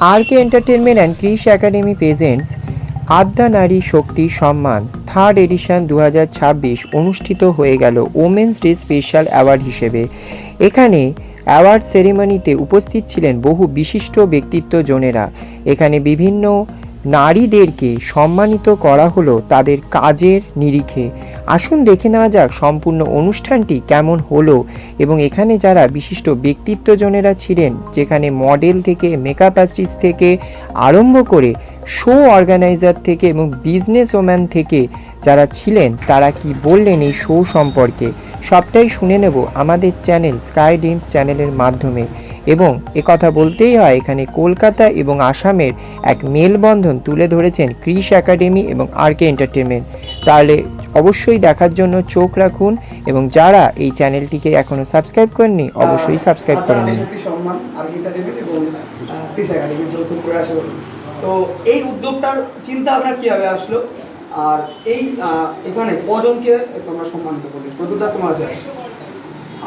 RK Entertainment and Krish Academy presents আদ্যা নারী শক্তি সম্মান third edition 2026 অনুষ্ঠিত হয়ে গেল ওমেন্স ডে স্পেশাল অ্যাওয়ার্ড হিসেবে। এখানে অ্যাওয়ার্ড সেরিমনিতে উপস্থিত ছিলেন বহু বিশিষ্ট ব্যক্তিত্বজনেরা। এখানে বিভিন্ন নারীদেরকে সম্মানিত করা হলো তাদের কাজের নিরিখে। আসুন দেখে নেওয়া যাক সম্পূর্ণ অনুষ্ঠানটি কেমন হলো এবং এখানে যারা বিশিষ্ট ব্যক্তিত্বজনেরা ছিলেন, যেখানে মডেল থেকে মেকআপ আর্টিস্ট থেকে আরম্ভ করে শো অর্গানাইজার থেকে এবং বিজনেস ওম্যান থেকে যারা ছিলেন তারা কি বললেন এই শো সম্পর্কে, সবটাই শুনে নেব আমাদের চ্যানেল স্কাই ড্রিমস চ্যানেলের মাধ্যমে। এবং একথা বলতেই হয়, এখানে কলকাতা এবং আসামের এক মেলবন্ধন তুলে ধরেছেন ক্রিশ একাডেমি এবং RK এন্টারটেনমেন্ট। তাহলে অবশ্যই দেখার জন্য চোখ রাখুন এবং যারা এই চ্যানেলটিকে এখনো সাবস্ক্রাইব করেননি অবশ্যই সাবস্ক্রাইব করে নিন। সম্মান RK এন্টারটেনমেন্ট এবং ক্রিশ একাডেমি যৌথ প্রয়াসে হলো। তো এই উদ্যোগটার চিন্তা ভাবনা কিভাবে আসলো, আর এই এখানে কজনকে তোমরা সম্মানিত করলে, প্রদুদা তোমার আছে?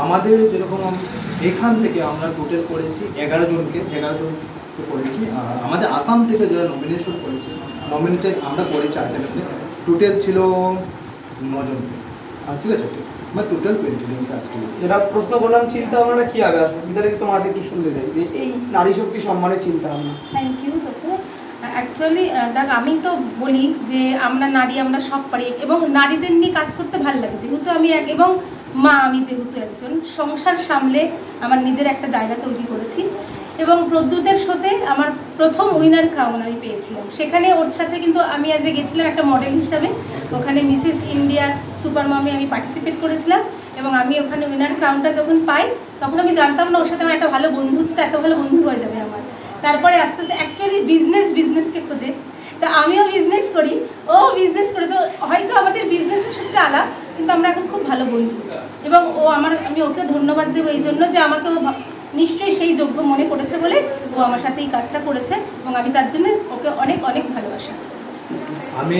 আমাদের যেরকম এখান থেকে আমরা টোটাল করেছি 11 জনকে করেছি। আর আমাদের আসাম থেকে যারা নমিনেশন করেছি, নমিনেটেড আমরা করেছি 8 জনকে, টোটাল ছিল 9 জনকে। ঠিক আছে, মানে টোটাল 20 জন কাজ করি। যেটা প্রশ্ন করলাম চিন্তা ভাবনাটা কীভাবে আসলো, বিদ্যালয় তোমার আছে একটু শুনতে চাই যে এই নারী শক্তি সম্মানের চিন্তা ভাবনা। থ্যাংক ইউ তোকে। অ্যাকচুয়ালি দেখ, আমি তো বলি যে আমরা নারী, আমরা সব পারি এবং নারীদের নিয়ে কাজ করতে ভালো লাগে, যেহেতু আমি এবং মা, আমি যেহেতু একজন সংসার সামলে আমার নিজের একটা জায়গা তৈরি করেছি এবং প্রদ্যুতের সাথে আমার প্রথম উইনার ক্রাউন আমি পেয়েছিলাম। সেখানে ওর সাথে কিন্তু আমি গেছিলাম একটা মডেল হিসাবে, ওখানে মিসেস ইন্ডিয়া সুপার মামে আমি পার্টিসিপেট করেছিলাম এবং আমি ওখানে উইনার ক্রাউনটা যখন পাই তখন আমি জানতাম না ওর সাথে আমার একটা ভালো বন্ধুত্ব, এত ভালো বন্ধু হয়ে যাবে আমার। তারপরে আস্তে আস্তে অ্যাকচুয়ালি বিজনেসকে খোঁজে, তা আমিও বিজনেস করি, ও বিজনেস করে, তো হয়তো আমাদের বিজনেসের সূত্রে আলাপ, কিন্তু আমরা এখন খুব ভালো বন্ধু। এবং আমি ওকে ধন্যবাদ দেবো এই জন্য যে আমাকে ও নিশ্চয়ই সেই যোগ্য মনে করেছে বলে ও আমার সাথে এই কাজটা করেছে এবং আমি তার জন্য ওকে অনেক অনেক ভালোবাসি। আমি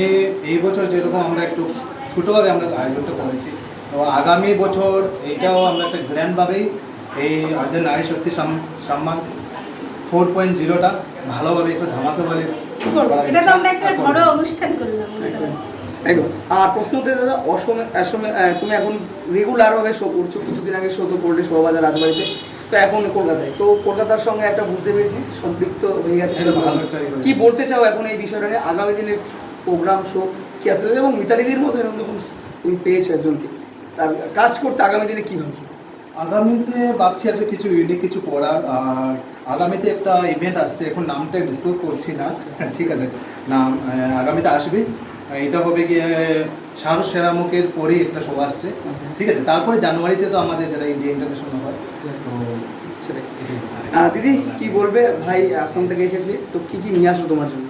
এই বছর যেরকম আমরা একটু ছোটোভাবে আমরা আয়োজনটা করেছি, তো আগামী বছর এইটাও আমরা একটা গ্র্যান্ডভাবেই এই আমাদের নারী শক্তি সম্মান 4.0টা ভালোভাবে একটু ধামাকাভাবে এটা তো আমরা একটা বড় অনুষ্ঠান করলাম। একদম। আর প্রশ্ন হতে দাদা, অসমে তুমি এখন রেগুলারভাবে শো করছো, কিছুদিন আগে শো তো করলে শোভাবাজার রাজবাড়িতে, তো এখন কলকাতায়, তো কলকাতার সঙ্গে একটা বুঝতে পেরেছি সম্পৃক্ত হয়ে গেছে। কি বলতে চাও এখন এই বিষয়টা নিয়ে, আগামী দিনে প্রোগ্রাম শো কি আসলে, এবং মিতালিদির মতো এরকম যখন তুমি পেয়েছো একজনকে, তার কাজ করতে আগামী দিনে কী ভাবছো? আগামীতে ভাবছি একটা কিছু ইউনিক কিছু করার। আর আগামীতে একটা ইভেন্ট আসছে, এখন নামটা ডিসক্লোজ করছি না, ঠিক আছে, নাম আগামীতে আসবে। এটা হবে গিয়ে শাহরুখ সেরামুখের পরেই একটা শো আসছে, ঠিক আছে। তারপরে জানুয়ারিতে তো আমাদের যারা ইন্ডিয়া ইন্টারন্যাশনাল হয়, তো সেটাই। দিদি কি বলবে? ভাই আসাম থেকে এসেছে, তো কি কি নিয়ে আসলো তোমার জন্য?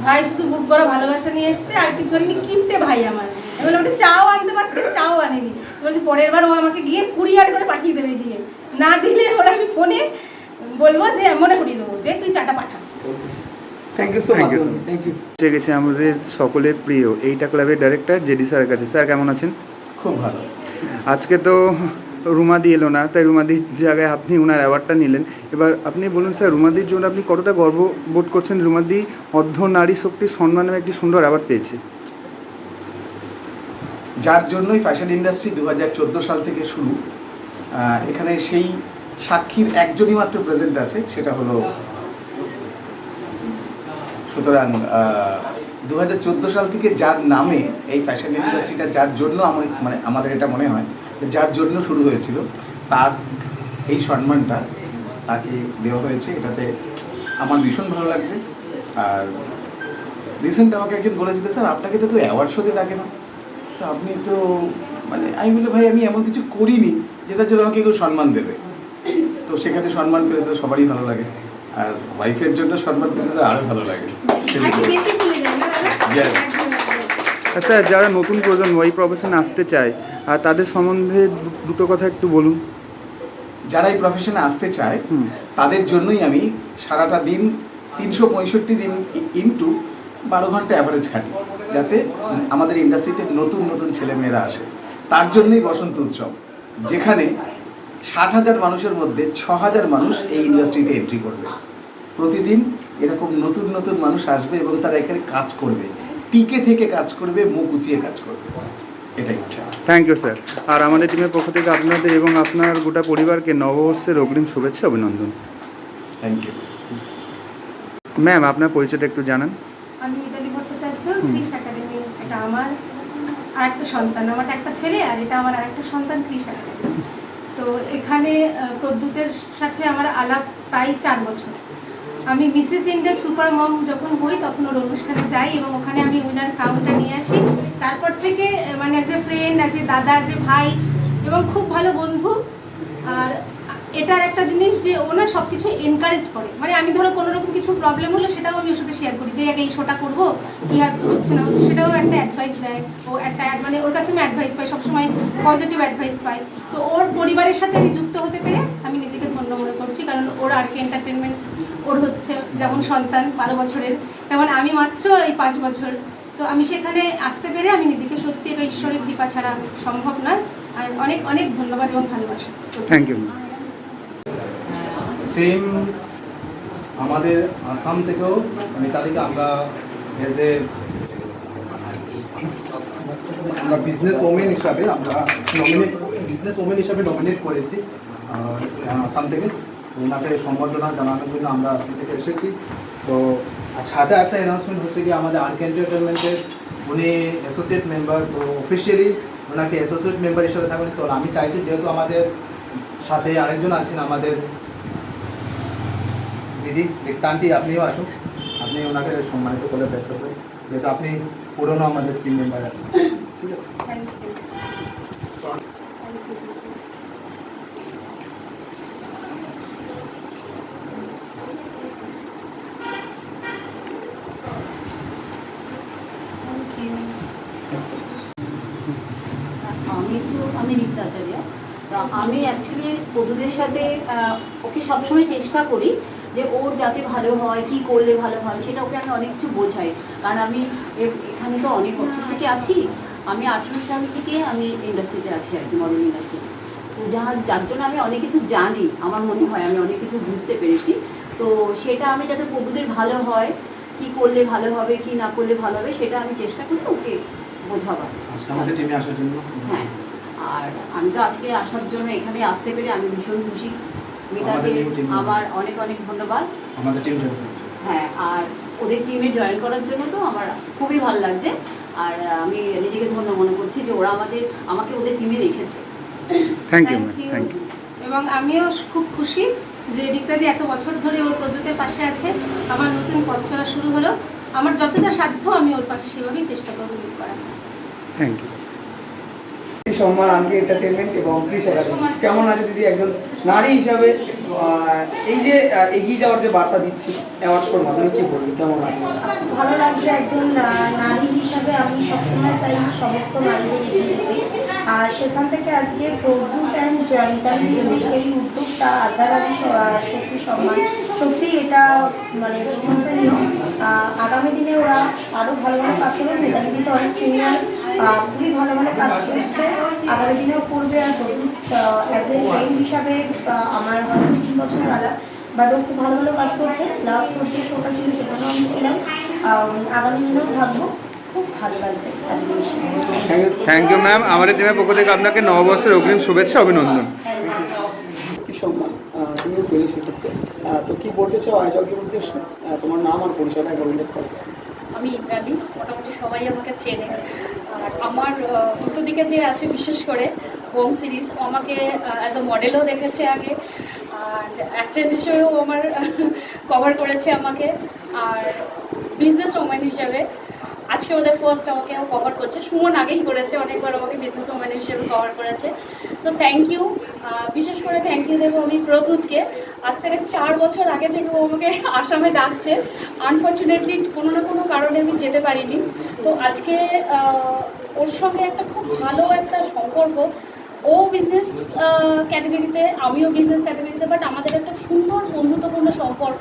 ভাই শুধু বুক ভরা ভালোবাসা নিয়ে এসছে, আর কিছু আনি কিনতে। ভাই আমার এবার ওটা চাও আনতে পারতে, চাও আনেনি, বলছি পরের বার ও আমাকে গিয়ে কুরিয়ার করে পাঠিয়ে দেবে, গিয়ে না দিলে ওরা আমি ফোনে বলবো যে মনে করিয়ে দেবো যে তুই চাটা পাঠা। Thank you so much. Thank you. এসে গেছে আমাদের সকলের প্রিয় এইটা ক্লাবের ডাইরেক্টর জেডি স্যারের কাছে। স্যার কেমন আছেন? খুব ভালো। আজকে তো রুমাদি এলো না, তাই রুমাদির জায়গায় আপনি ওনার অ্যাওয়ার্ডটা নিলেন। এবার আপনি বলুন স্যার, রুমাদির জন্য আপনি কতটা গর্ববোধ করছেন? রুমাদি অর্ধ নারী শক্তি সম্মান নামে একটি সুন্দর অ্যাওয়ার্ড পেয়েছে, যার জন্যই ফ্যাশন ইন্ডাস্ট্রি 2014 সাল থেকে শুরু। এখানে সেই সাক্ষীর একজনই মাত্র প্রেজেন্ট আছে, সেটা হলো। সুতরাং 2014 সাল থেকে যার নামে এই ফ্যাশন ইন্ডাস্ট্রিটা, যার জন্য আমাদের এটা মনে হয় যার জন্য শুরু হয়েছিল, তার এই সম্মানটা তাকে দেওয়া হয়েছে। এটাতে আমার ভীষণ ভালো লাগছে। আর রিসেন্ট আমাকে একজন বলেছিল, স্যার আপনাকে তো কেউ অ্যাওয়ার্ড শোতে ডাকে না, তো আপনি তো আমি বলি ভাই আমি এমন কিছু করিনি যেটার জন্য আমাকে কেউ সম্মান দেবে। তো সেখানে সম্মান পেলে তো সবারই ভালো লাগে, আর ওয়াইফের জন্য সম্মান পেলে তো আরও ভালো লাগে। স্যার, যারা নতুন প্রজন্ম এই প্রফেশনে আসতে চায় আর তাদের সম্বন্ধে দুটো কথা একটু বলুন। যারা এই প্রফেশনে আসতে চায় তাদের জন্যই আমি সারাটা দিন 365 দিন ইনটু 12 ঘন্টা অ্যাভারেজ খাটি, যাতে আমাদের ইন্ডাস্ট্রিতে নতুন নতুন ছেলেমেয়েরা আসে। তার জন্যই বসন্ত উৎসব, যেখানে 60,000 মানুষের মধ্যে 6,000 মানুষ এই ইন্ডাস্ট্রিতে এন্ট্রি করবে। প্রতিদিন এরকম নতুন নতুন মানুষ আসবে এবং তারা এখানে কাজ করবে, টিকে থেকে কাজ করবে, মুখ উঁচিয়ে কাজ করবে, এটাই ইচ্ছা। Thank you sir. আর আমাদের টিমের পক্ষ থেকে আপনাদের এবং আপনার গোটা পরিবারকে নববর্ষের অগ্রিম শুভেচ্ছা, অভিনন্দন। Thank you. ম্যাম, আপনার পরিচয়টা একটু জানান। আমি মিতালি ভট্টাচার্য, ক্রিশ একাডেমি। এটা আমার আর একটা সন্তান, আমার একটা ছেলে আর এটা আমার আর একটা সন্তান, ক্রিশ একাডেমি। তো এখানে প্রদ্যুতের সাথে আমার আলাপ প্রায় 4 বছর। আমি মিসেস ইন্ডিয়া সুপার মম যখন হই তখন ওর অনুষ্ঠানে যাই এবং ওখানে আমি উইনার ক্রাউনটা নিয়ে আসি। তারপর থেকে মানে as a friend, as a দাদা, অ্যাজ এ ভাই এবং খুব ভালো বন্ধু। আর এটার একটা জিনিস যে ও না সব কিছু এনকারেজ করে, মানে আমি ধরো কোনো রকম কিছু প্রবলেম হলো সেটাও আমি ওর সাথে শেয়ার করি, দিয়ে এই শোটা করবো কি আর হচ্ছে না হচ্ছে, সেটাও একটা অ্যাডভাইস দেয়। ও একটা মানে ওর কাছে আমি অ্যাডভাইস পাই, সবসময় পজিটিভ অ্যাডভাইস পাই। তো ওর পরিবারের সাথে আমি যুক্ত হতে পেরে আমি নিজেকে ধন্য মনে করছি, কারণ ওর আর কি এন্টারটেনমেন্ট ওর হচ্ছে যেমন সন্তান 12 বছরের, তেমন আমি মাত্র এই 5 বছর। তো আমি সেখানে আসতে পেরে আমি নিজেকে সত্যি এটা ঈশ্বরের কৃপা ছাড়া সম্ভব নয়। আর অনেক অনেক ধন্যবাদ এবং ভালোবাসা। Thank you. সেম আমাদের আসাম থেকেও মিতালিকে আমরা এজ এ আমরা বিজনেস ওমেন হিসাবে নমিনেট করেছি আসাম থেকে। ওনাকে সম্বর্ধনা জানানোর জন্য আমরা আসাম থেকে এসেছি। তো সাথে একটা অ্যানাউন্সমেন্ট হচ্ছে কি, আমাদের আর্ক এন্টারটেনমেন্টের উনি অ্যাসোসিয়েট মেম্বার, তো অফিসিয়ালি ওনাকে অ্যাসোসিয়েট মেম্বার হিসেবে থাকবেন। তো আমি চাইছি যেহেতু আমাদের সাথে আরেকজন আছেন আমাদের দিদি দীপ্তান্তি, আপনিও আসুন, আপনি ওনাকে সম্মানিত করে ব্যস্ত করেন, যেহেতু আপনি পুরনো আমাদের টিম মেম্বার আছেন। ঠিক আছে, থ্যাংক ইউ। আমি রিক্তা আচার্য। তো আমি অ্যাকচুয়ালি প্রদ্যুতের সাথে ওকে সবসময় চেষ্টা করি যে ওর যাতে ভালো হয়, কি করলে ভালো হয় সেটা ওকে আমি অনেক কিছু বোঝাই। কারণ আমি এখানে তো অনেক বছর থেকে আছি, আমি 18 সাল থেকে আমি ইন্ডাস্ট্রিতে আছি আর কি, মডেল ইন্ডাস্ট্রিতে। তো যার জন্য আমি অনেক কিছু জানি, আমার মনে হয় আমি অনেক কিছু বুঝতে পেরেছি। তো সেটা আমি যাতে প্রদ্যুতের ভালো হয়, কি করলে ভালো হবে, কি না করলে ভালো হবে, সেটা আমি চেষ্টা করি ওকে বোঝাবার। আজকে আমাদের টিমে আসার জন্য। হ্যাঁ, আর আমি তো আজকে আসার জন্য এখানে আসতে পেরে আমি ভীষণ খুশি। মিতাকে আমার অনেক অনেক ধন্যবাদ আমাদের টিম। হ্যাঁ, আর ওদের টিমে জয়েন করার জন্য তো আমার খুবই ভালো লাগছে। আর আমি নিজেকে ধন্য মনে করছি যে ওরা আমাকে ওদের টিমে রেখেছে। Thank you ma'am, thank you. এবং আমিও খুব খুশি যে রিক্তাদি এত বছর ধরে ওর প্রদ্যুতের পাশে আছে। আমার নতুন পথ চলা শুরু হলো, আমার যতটা সাধ্য আমি ওর পাশে সেভাবেই চেষ্টা করবো করার। Thank you. সম্মান আনকি এন্টারটেনমেন্ট এবং ক্রিশ একাডেমি কেমন আছে দিদি, একজন নারী হিসাবে এই যে এগিয়ে যাওয়ার যে বার্তা দিচ্ছি অ্যাওয়ার্ড শোর মাধ্যমে, কি বলবি, কেমন আছে? খুব ভালো লাগছে। একজন নারী হিসাবে আমি সবসময় চাই সমস্ত নারীদের এগিয়ে যেতে। আর সেখান থেকে আজকে প্রদ্যুৎ অ্যান্ড মিতালির যে এই উদ্যোগটা আদ্যানারী শক্তি সম্মান, সত্যি এটা মানে প্রশংসনীয়। আগামী দিনে ওরা আরও ভালো ভালো কাজ করবে। মিতালি কিন্তু অনেক সিনিয়র, খুবই ভালো ভালো কাজ করছে, আগামী দিনেও করবে। আর প্রদ্যুৎ অ্যাজ এ ফ্রেন্ড হিসাবে আমার হয়তো 3 বছরের আলাপ, বাট ও খুব ভালো ভালো কাজ করছে। লাস্ট যে শোটা ছিল সেখানেও আমি ছিলাম, আগামী দিনেও থাকবো। খুব ভালো লাগছে আজকে। Thank you ma'am. আমাদের টিমের পক্ষ থেকে আপনাকে নববর্ষের অগ্রিম শুভেচ্ছা, অভিনন্দন। কি সম্মান তুমিও পেলি সেক্ষেত্রে, তো কি বলতে চাও আয়োজকের উদ্দেশ্যে? তোমার নাম আর পরিচয়টা একবার উল্লেখ করো। আমি ইন্দ্রাণী, মোটামুটি সবাই আমাকে চেনে। আর আমার দুটো দিকে যে আছে, বিশেষ করে হোম সিরিজ, ও আমাকে অ্যাজ আ মডেলও দেখেছে আগে, আর অ্যাক্ট্রেস হিসেবেও আমার কভার করেছে আমাকে, আর বিজনেস ওম্যান হিসেবে আজকে ওদের ফার্স্ট আমাকে কভার করছে। সুমন আগেই করেছে, অনেকবার আমাকে বিজনেস ওম্যান হিসেবে কভার করেছে। তো থ্যাংক ইউ, বিশেষ করে থ্যাংক ইউ দেবো আমি প্রদ্যুৎকে। আজ থেকে 4 বছর আগে থেকে ও আমাকে আসামে ডাকছে। আনফর্চুনেটলি কোনো না কোনো কারণে আমি যেতে পারিনি। তো আজকে ওর সঙ্গে একটা খুব ভালো একটা সম্পর্ক। ও বিজনেস ক্যাটাগরিতে, আমিও বিজনেস ক্যাটাগরিতে, বাট আমাদের একটা সুন্দর বন্ধুত্বপূর্ণ সম্পর্ক।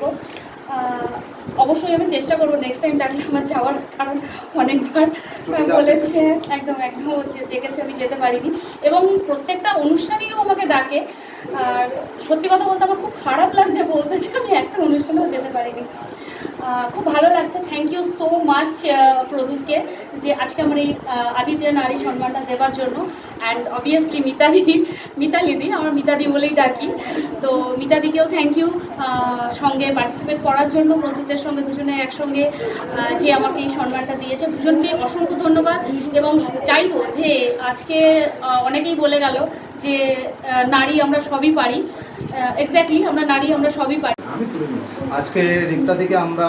অবশ্যই আমি চেষ্টা করবো নেক্সট টাইম ডাকলে আমার যাওয়ার, কারণ অনেকবার বলেছে, একদম একদম দেখেছে আমি যেতে পারিনি। এবং প্রত্যেকটা অনুষ্ঠানেও আমাকে ডাকে, আর সত্যি কথা বলতে আমার খুব খারাপ লাগছে বলতে যে আমি একটা অনুষ্ঠানেও যেতে পারিনি। খুব ভালো লাগছে। থ্যাংক ইউ সো মাচ প্রদীপকে যে আজকে আমার এই আদিত্য নারী সম্মানটা দেওয়ার জন্য। অ্যান্ড অবভিয়াসলি মিতালিদি, আমার মিতাদি বলেই ডাকি, তো মিতাদিকেও থ্যাংক ইউ সঙ্গে পার্টিসিপেট করার জন্য, প্রদীপের সঙ্গে দুজনে একসঙ্গে যে আমাকে এই সম্মানটা দিয়েছে, দুজনকে অসংখ্য ধন্যবাদ। এবং চাইবো যে আজকে অনেকেই বলে গেল যে নারী আমরা সবই পারি, এক্স্যাক্টলি আমরা নারী আমরা সবই পারি। আজকে রিক্তা দিকে আমরা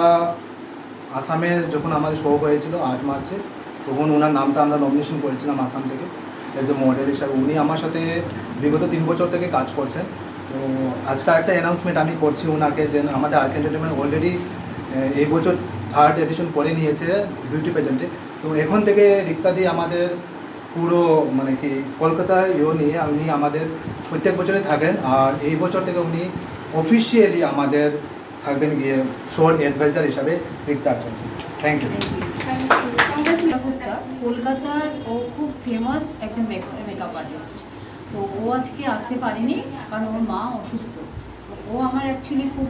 আসামে যখন আমাদের শো হয়েছিল 8 মার্চে, তখন ওনার নামটা আমরা নমিনেশন করেছিলাম আসাম থেকে অ্যাজ এ মডেল হিসাবে। উনি আমার সাথে বিগত 3 বছর থেকে কাজ করছেন। তো আজকে একটা অ্যানাউন্সমেন্ট আমি করছি ওনাকে যে আমাদের আর্ক এন্টারটেনমেন্ট অলরেডি এই বছর 3rd এডিশন করে নিয়েছে বিউটি পেজেন্টে। তো এখন থেকে রিক্তা দি আমাদের পুরো মানে কি কলকাতার নিয়ে উনি আমাদের প্রত্যেক বছরে থাকেন। আর এই বছর থেকে উনি অফিসিয়ালি আমাদের থাকবেন গিয়ে শোর অ্যাডভাইজার হিসাবে রিক্তা চলছে। Thank you. কলকাতার ও খুব ফেমাস একটা মেকআপ আর্টিস্ট। তো ও আজকে আসতে পারেনি কারণ ওর মা অসুস্থ। তো ও আমার অ্যাকচুয়ালি খুব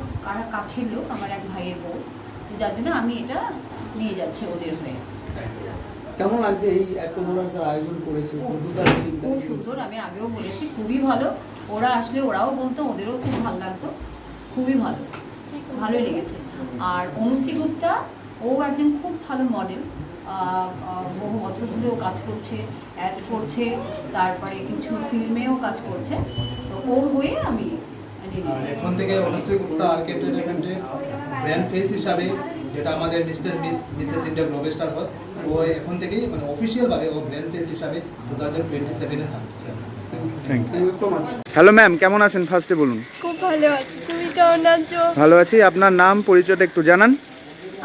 কাছের লোক, আমার এক ভাইয়ের বউ, তো যার জন্য আমি এটা নিয়ে যাচ্ছি ওদের হয়ে। কেমন লাগছে এই এত বড় একটা আয়োজন করেছে? খুব সুন্দর, আমি আগেও বলেছি খুবই ভালো। ওরা আসলে ওরাও বলতো ওদেরও খুব ভালো লাগতো, খুবই ভালো, ভালোই লেগেছে। আর অনুশ্রী গুপ্তা, ও একজন খুব ভালো মডেল, বহু বছর ধরেও কাজ করছে, অ্যাড করছে, তারপরে কিছু ফিল্মেও কাজ করছে। তো ওর হয়ে আমি আর এখন থেকে অনুশ্রী গুপ্তা আর্ক এন্টারটেনমেন্টের ব্র্যান্ড ফেস হিসাবে, যেটা আমাদের মিসেস ইন্ডিয়া গ্লোবাল স্টার হয়, ও এখন থেকেই মানে অফিসিয়ালভাবে ও ব্র্যান্ড ফেস হিসাবে 2027-এ থাকছে। Thank you so much. Hello ma'am, কেমন আছেন ফার্স্টে বলুন? খুব ভালো আছি, তুমি কেমন আছো? ভালো আছি। আপনার নাম পরিচয়টা একটু জানান।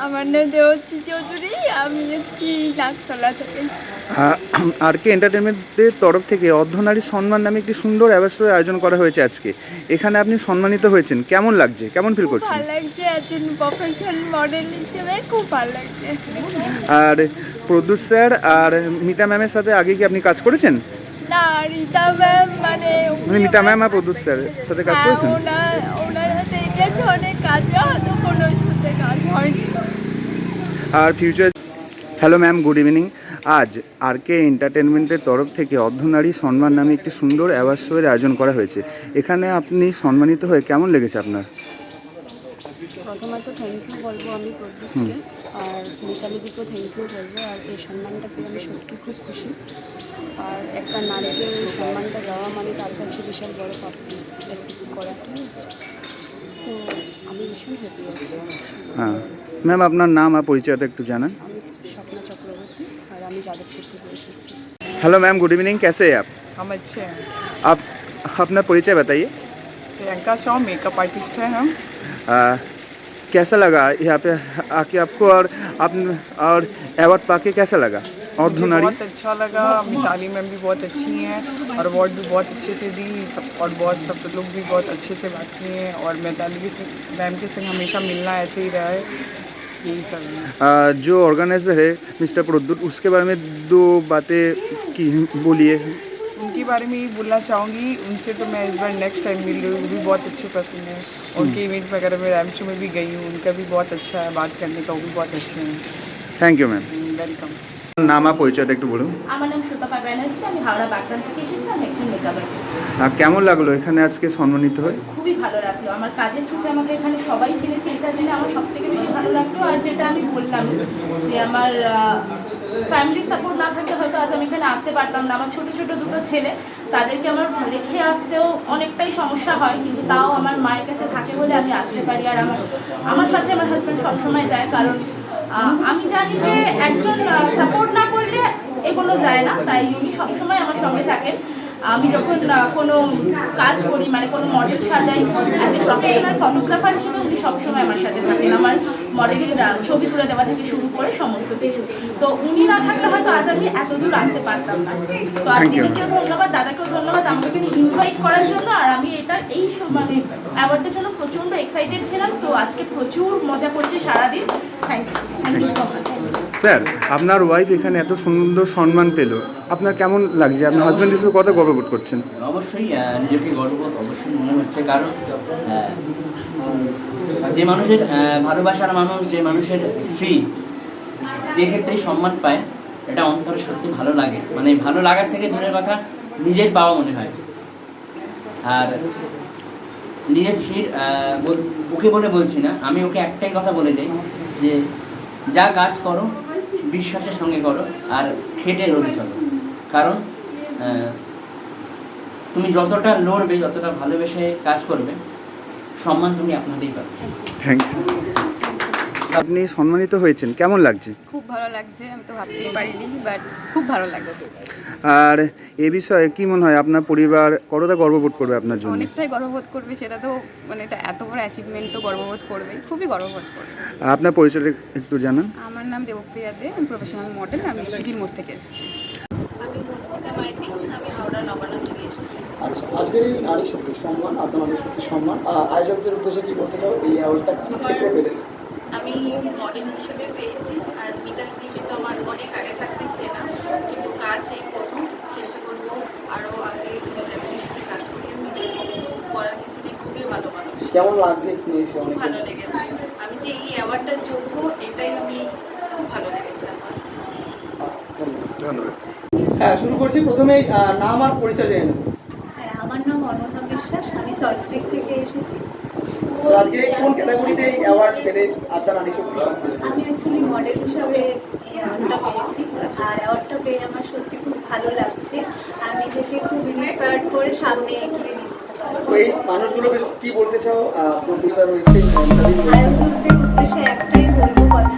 আমার নাম দেবশ্রী চৌধুরী, আমি এসেছি নাকতলা থেকে। আর্ক এন্টারটেনমেন্টের তরফ থেকে অর্ধনারী সম্মান নামে একটি সুন্দর অ্যাওয়ার্ডের আয়োজন করা হয়েছে আজকে। এখানে আপনি সম্মানিত হয়েছেন, কেমন লাগছে, কেমন ফিল করছেন? ভালো লাগছে, একজন প্রফেশনাল মডেল হিসেবে খুব ভালো লাগছে। আর প্রদ্যুৎ স্যার আর মিতা ম্যামের সাথে আগে কি আপনি কাজ করেছেন? না, রীতা ম্যাম মানে মিতা ম্যাম আর প্রদ্যুৎ স্যারের সাথে কাজ করেছেন? ওনার সাথে গেছে অনেক কাজে, হয়তো কোনো সাথে কাজ হয়নি। আর future. Hello ma'am, good evening. আজ আরকে এন্টারটেনমেন্টের তরফ থেকে অর্ধনারী সম্মান নামে একটি সুন্দর অ্যাওয়ার্ড শোয়ের আয়োজন করা হয়েছে। এখানে আপনি সম্মানিত হয়ে কেমন লেগেছে আপনার? প্রথমত থ্যাংক ইউ বলবো আমি প্রদীপকে, আর মিতালিদিকেও থ্যাংক ইউ বলবো। আর এই সম্মানটা পেয়ে আমি সত্যি খুব খুশি। আর একটা নারীকে এই সম্মানটা দেওয়া মানে তার কাছে বিশাল বড় প্রাপ্তি রিসিভ করাটা। তো আমি ভীষণ হ্যাপি আছি। হ্যাঁ ম্যাম, আপনার নাম আর পরিচয়টা একটু জানান। আমি স্বপ্না চক্রবর্তী, আর আমি যাদবপুর থেকে এসেছি। हेलो मैम, गुड इवनिंग, कैसे हैं आप? हम अच्छे हैं। आप अपना परिचय बताइए। प्रियंका शॉ, मेकअप आर्टिस्ट है हम। कैसा लगा यहाँ पे आके आपको, और आप और अवार्ड पाके कैसा लगा? मुझे बहुत अच्छा लगा। मिताली मैम भी बहुत अच्छी हैं और अवार्ड भी बहुत अच्छे से दी सब, और बहुत सब लोग भी बहुत अच्छे से बात किए हैं। और मिताली मैम के संग हमेशा मिलना ऐसे ही रहा है, यही सब है। जो ऑर्गेनाइजर है मिस्टर प्रद्युत, उसके बारे में 2 बातें की बोलिए। उनके बारे में ये बोलना चाहूँगी, उनसे तो मैं इस बार नेक्स्ट टाइम मिल रही हूँ, वो भी बहुत अच्छे पर्सन है। उनके इवेंट वगैरह में रैम शो में भी गई हूँ, उनका भी बहुत अच्छा है बात करने का, वो भी बहुत अच्छे हैं। Thank you ma'am. वेलकम। नाम আর পরিচয়টা একটু বলুন। আমার নাম সুতপা ব্যানার্জি, আমি হাওড়া বাগদান থেকে এসেছি, আমি একজন মেকআপ আর্টিস্ট। কেমন লাগলো এখানে আজকে সম্মানিত হয়ে? খুবই ভালো লাগলো, আমার কাজের থ্রুতে আমাকে এখানে সবাই চিনেছে, এটা জেনে আমার সব থেকে বেশি ভালো লাগলো। আর যেটা আমি বললাম যে আমার ফ্যামিলি সাপোর্ট না থাকলে হয়তো আজ আমি এখানে আসতে পারতাম না। আমার ছোটো ছোটো 2 ছেলে, তাদেরকে আমার রেখে আসতেও অনেকটাই সমস্যা হয়, কিন্তু তাও আমার মায়ের কাছে থাকে বলে আমি আসতে পারি। আর আমার সাথে আমার হাজব্যান্ড সবসময় যায়, কারণ আমি জানি যে একজন সাপোর্ট না করলে এগোনো যায় না, তাই উনি সবসময় আমার সঙ্গে থাকেন। আমি যখন কোনো কাজ করি, মানে কোনো মডেল সাজাই, অ্যাজ এ প্রফেশনাল ফটোগ্রাফার হিসেবে উনি সবসময় আমার সাথে থাকেন, আমার মডেলের ছবি তুলে দেওয়া থেকে শুরু করে সমস্ত কিছু। তো উনি না থাকলে হয়তো আজ আমি এত দূর আসতে পারতাম না। তো আজকেও ধন্যবাদ, দাদাকেও ধন্যবাদ আমাকে এখানে ইনভাইট করার জন্য। আর আমি এটা এই মানে অ্যাওয়ার্ডের জন্য প্রচণ্ড এক্সাইটেড ছিলাম। তো আজকে প্রচুর মজা করছি সারাদিন, thank you so much. Sir আপনার ওয়াইফ এখানে এত সুন্দর সম্মান পেল, আপনার কেমন লাগছে? আপনার হাজব্যান্ড হিসেবে কত গর্ববোধ করছেন? অবশ্যই নিজেকে গর্ববোধ অবশ্যই মনে হচ্ছে, কারণ যে মানুষের ভালোবাসার মানুষ, যে মানুষের স্ত্রী যে ক্ষেত্রেই সম্মান পায়, এটা অন্তরে সত্যি ভালো লাগে। মানে ভালো লাগার থেকে দূরের কথা, নিজের পাওয়া মনে হয়। আর নিজের স্ত্রীর ওকে বলে বলছি না, আমি ওকে একটাই কথা বলে যাই যে যা কাজ করো বিশ্বাসের সঙ্গে করো আর খেটে লড়ে চলো, কারণ তুমি যতটা লড়বে, যতটা ভালোবেসে কাজ করবে, সম্মান তুমি আপনাদেরই পাবে। Thank you. আপনি সম্মানিত হয়েছেন, কেমন লাগছে? খুব ভালো লাগছে, আমি তো ভাবতেই পারিনি, বাট খুব ভালো লাগছে। আর এ বিষয়ে কি মনে হয় আপনার পরিবার কতটা গর্ববোধ করবে আপনার জন্য? অনেকটাই গর্ববোধ করবে, সেটা তো মানে এটা এত বড় অ্যাচিভমেন্ট তো গর্ববোধ করবে, খুবই গর্ববোধ করবে। আপনার পরিচয়টা একটু জানান। আমার নাম দেবপ্রিয়া দে, আমি প্রফেশনাল মডেল, আমি সিকির মোড় থেকে এসেছি। আমি মধুমিতা মাইতি, আমি হাওড়া নবান্ন থেকে এসেছি। আচ্ছা, আজকের এই নারী শক্তি সম্মান, আদ্যা নারী শক্তি সম্মান, আয়োজকদের উদ্দেশ্যে কি বলতে চাও? এই অ্যাওয়ার্ডটা কি ক্ষেত্রে পেলে? আমি মডেল হিসেবে পেয়েছি, আর মিতালি টিভি তো আমার অনেক আগে থাকতে চেনা, কিন্তু কাজ এই প্রথম, চেষ্টা করবো আরও আগে মিতালির সাথে কাজ করি। করার কিছু নেই, খুবই ভালো মানুষ। কেমন লাগছে এখানে এসে? খুব অনেক ভালো লেগেছে, আমি যে এই অ্যাওয়ার্ডটা যোগ্য এটাই আমি খুব ভালো লেগেছে আমার। ধন্যবাদ। হ্যাঁ, শুরু করছি। প্রথমেই নাম আর পরিচয় জেনে নেব। হ্যাঁ, আমার নাম অনন্যা বিশ্বাস, আমি সল্টলেক থেকে এসেছি। তো আজকে কোন ক্যাটাগরিতে এই অ্যাওয়ার্ড পেলে আদ্যা নারী শক্তি সম্মান? আমি অ্যাকচুয়ালি মডেল হিসাবে এই অ্যাওয়ার্ডটা পেয়েছি, আর অ্যাওয়ার্ডটা পেয়ে আমার সত্যি খুব ভালো লাগছে। আমি নিজেকে খুব ইন্সপায়ার্ড করে সামনে এগিয়ে নিতে পারবো। তো এই মানুষগুলোকে কি বলতে চাও? প্রতিভা রয়েছে, আয়োজকদের উদ্দেশ্যে একটাই বলবো কথা,